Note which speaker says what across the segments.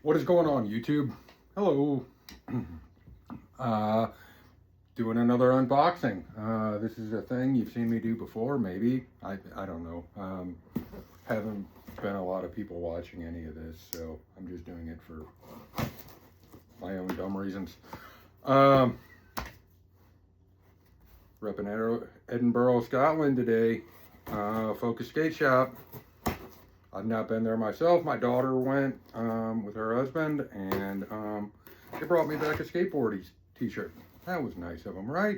Speaker 1: What is going on, YouTube? Hello. Doing another unboxing. This is a thing you've seen me do before, maybe. I don't know. Haven't been a lot of people watching any of this, so I'm just doing it for my own dumb reasons. Repping Edinburgh, Scotland today. Focus Skate Shop. I've not been there myself. My daughter went with her husband, and they brought me back a skateboard t-shirt. That was nice of them, right?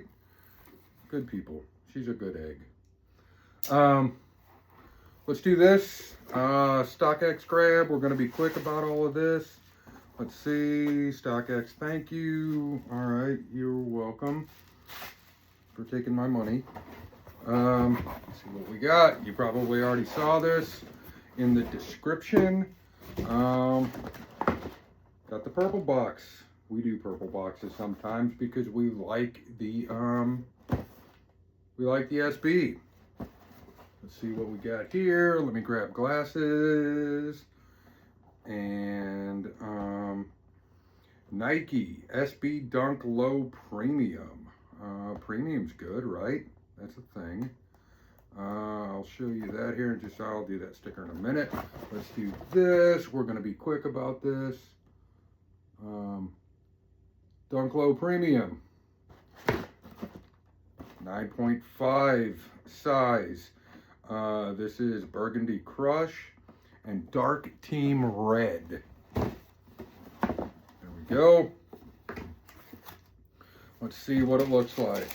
Speaker 1: Good people. She's a good egg. Let's do this. StockX grab. We're going to be quick about all of this. Let's see. StockX, thank you. All right, you're welcome for taking my money. Let's see what we got. You probably already saw this in the description. Got the purple box. We do purple boxes sometimes because we like the SB. Let's see what we got here. Let me grab glasses. And Nike SB Dunk Low Premium. Premium's good, right? That's a thing. I'll show you that here in just, I'll do that sticker in a minute. Let's do this. We're going to be quick about this. Dunk Low Premium. 9.5 size. This is Burgundy Crush and Dark Team Red. There we go. Let's see what it looks like.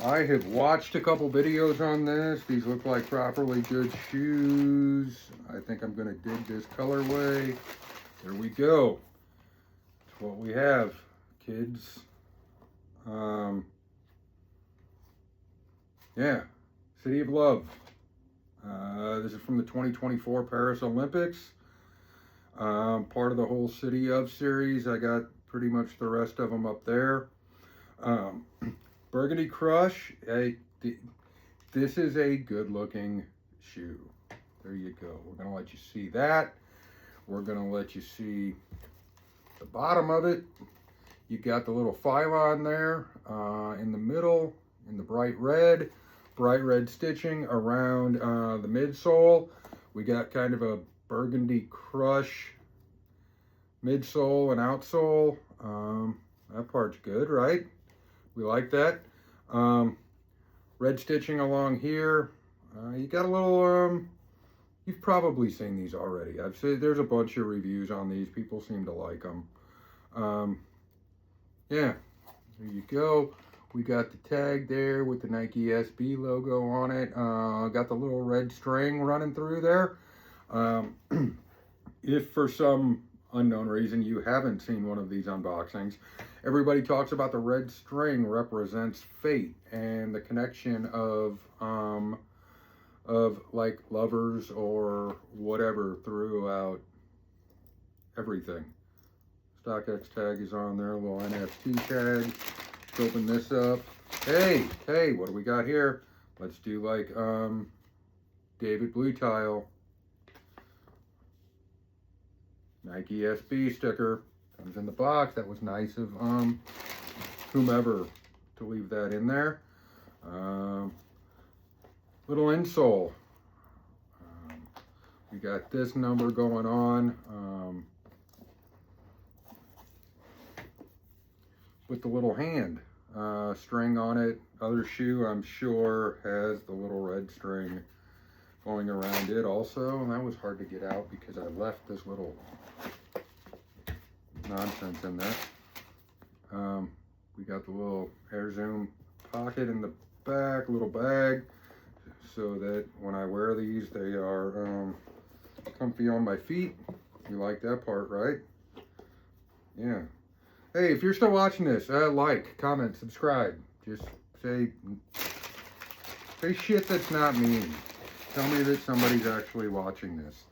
Speaker 1: I have watched a couple videos on this. These look like properly good shoes. I think I'm gonna dig this colorway. There we go. That's what we have, kids. Yeah, City of Love. This is from the 2024 Paris Olympics. Part of the whole City of series. I got pretty much the rest of them up there. Burgundy Crush, this is a good looking shoe. There you go. We're going to let you see that. We're going to let you see the bottom of it. You got the little pylon there in the middle, in the bright red stitching around the midsole. We got kind of a Burgundy Crush midsole and outsole. That part's good, right? We like that. Red stitching along here. You got a little, you've probably seen these already. I've said there's a bunch of reviews on these. People seem to like them. Yeah, there you go. We got the tag there with the Nike SB logo on it. Got the little red string running through there. If for some unknown reason you haven't seen one of these unboxings, everybody talks about the red string represents fate and the connection of like lovers or whatever throughout everything. StockX tag is on there, a little NFT tag. Let's open this up. Hey, what do we got here? Let's do like David Blue Tile. Nike SB sticker comes in the box. That was nice of whomever to leave that in there. Little insole. We got this number going on with the little hand string on it. Other shoe, I'm sure, has the little red string going around it also, and that was hard to get out because I left this little nonsense in there. We got the little air zoom pocket in the back, little bag, so that when I wear these, they are comfy on my feet. You like that part, right? Yeah. Hey, if you're still watching this, like, comment, subscribe. Just say shit that's not mean. Tell me that somebody's actually watching this.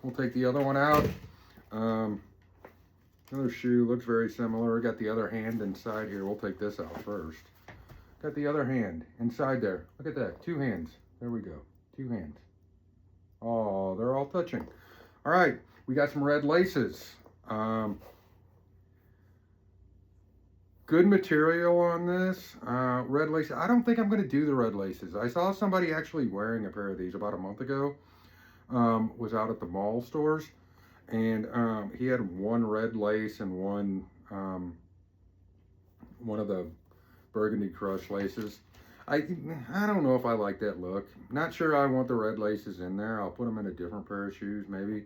Speaker 1: We'll take the other one out. Another shoe, looks very similar. Got the other hand inside here. We'll take this out first. Got the other hand inside there. Look at that, 2 hands. There we go, 2 hands. Oh, they're all touching. All right, we got some red laces. Good material on this. Red laces. I don't think I'm going to do the red laces. I saw somebody actually wearing a pair of these about a month ago. Was out at the mall stores. And he had one red lace and one of the Burgundy Crush laces. I don't know if I like that look. Not sure I want the red laces in there. I'll put them in a different pair of shoes maybe.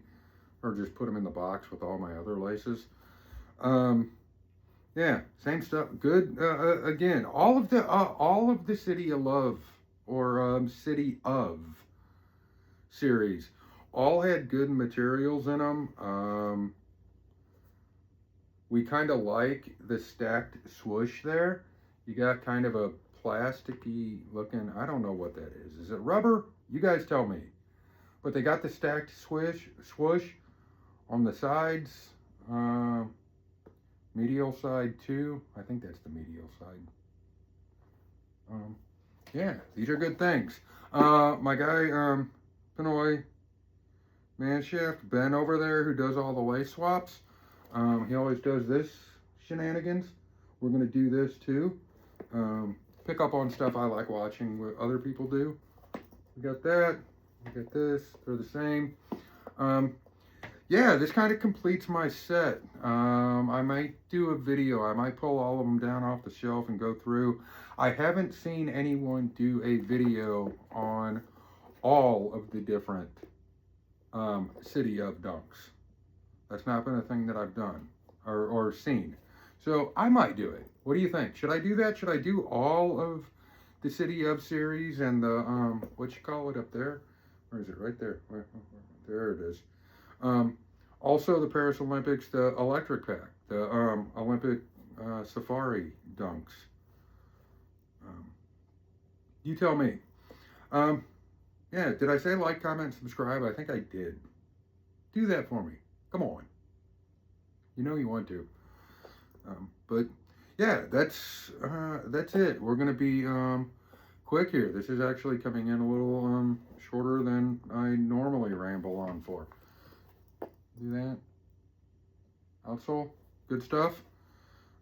Speaker 1: Or just put them in the box with all my other laces. Yeah, same stuff. Good. Again, all of the City of Love or City of series all had good materials in them. We kind of like the stacked swoosh there. You got kind of a plasticky looking, I don't know what that is. Is it rubber? You guys tell me. But they got the stacked swoosh on the sides. Medial side too. I think that's the medial side. Yeah, these are good things. My guy, Pinoy Manshaft, Ben over there, who does all the lace swaps. He always does this shenanigans. We're going to do this too. Pick up on stuff I like watching what other people do. We got that. We got this. They're the same. Yeah, this kind of completes my set. I might do a video. I might pull all of them down off the shelf and go through. I haven't seen anyone do a video on all of the different City of dunks. That's not been a thing that I've done or seen. So I might do it. What do you think? Should I do that? Should I do all of the City of series and the, what you call it up there? Where is it? Right there. There it is. Also the Paris Olympics, the electric pack, the Olympic Safari dunks. You tell me. Yeah, did I say like, comment, subscribe? I think I did. Do that for me. Come on. You know you want to. But yeah, that's it. We're gonna be quick here. This is actually coming in a little shorter than I normally ramble on for. Do that. Outsole, good stuff.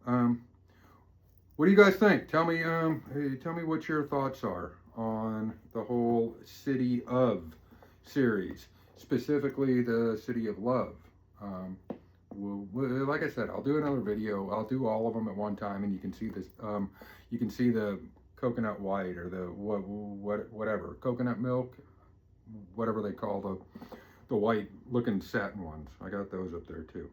Speaker 1: What do you guys think? Tell me, tell me what your thoughts are on the whole City of series, specifically the City of Love. Like I said, I'll do another video. I'll do all of them at one time, and you can see this. You can see the coconut white or the whatever coconut milk, whatever they call the white looking satin ones. I got those up there too.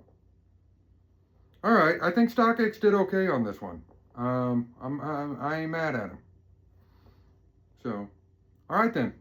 Speaker 1: All right, I think StockX did okay on this one. I ain't mad at him. So, all right then.